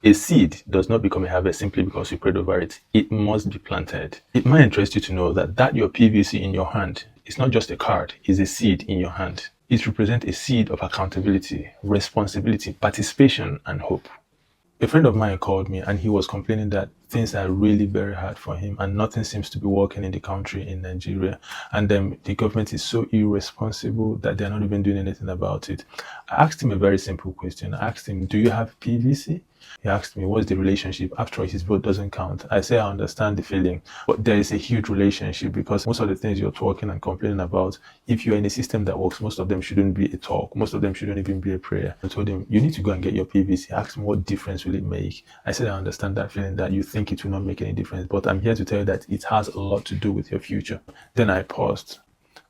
A seed does not become a harvest simply because you prayed over it. It must be planted. It might interest you to know that your PVC in your hand is not just a card, it's a seed in your hand. It represents a seed of accountability, responsibility, participation, and hope. A friend of mine called me and he was complaining that things are really very hard for him and nothing seems to be working in the country, in Nigeria. And the government is so irresponsible that they're not even doing anything about it. I asked him a very simple question. I asked him, do you have PVC? He asked me, what's the relationship? After all, his vote doesn't count. I say, I understand the feeling, but there is a huge relationship because most of the things you're talking and complaining about, if you're in a system that works, most of them shouldn't be a talk. Most of them shouldn't even be a prayer. I told him, you need to go and get your PVC. I asked him, what difference will it make? I said, I understand that feeling that you think it will not make any difference, but I'm here to tell you that it has a lot to do with your future. Then I paused.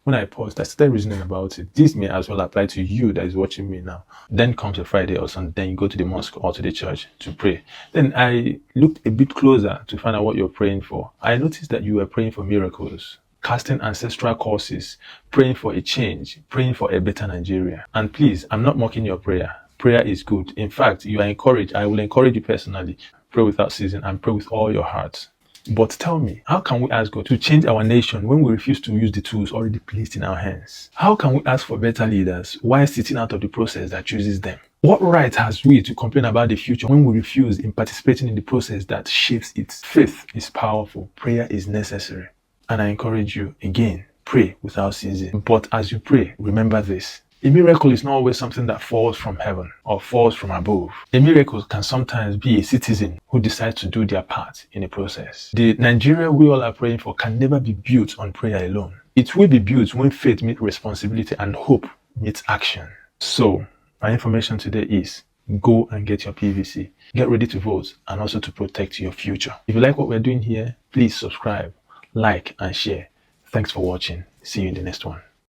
When I paused, I started reasoning about it. This may as well apply to you that is watching me now. Then comes a Friday or Sunday, then you go to the mosque or to the church to pray. Then I looked a bit closer to find out what you're praying for. I noticed that you were praying for miracles, casting ancestral curses, praying for a change, praying for a better Nigeria. And please, I'm not mocking your prayer. Prayer is good. In fact, you are encouraged. I will encourage you personally. Pray without ceasing and pray with all your heart. But tell me, how can we ask God to change our nation when we refuse to use the tools already placed in our hands? How can we ask for better leaders while sitting out of the process that chooses them? What right has we to complain about the future when we refuse in participating in the process that shapes it? Faith is powerful. Prayer is necessary. And I encourage you, again, pray without ceasing. But as you pray, remember this. A miracle is not always something that falls from heaven or falls from above. A miracle can sometimes be a citizen who decides to do their part in a process. The Nigeria we all are praying for can never be built on prayer alone. It will be built when faith meets responsibility and hope meets action. So, my information today is go and get your PVC. Get ready to vote and also to protect your future. If you like what we're doing here, please subscribe, like, and share. Thanks for watching. See you in the next one.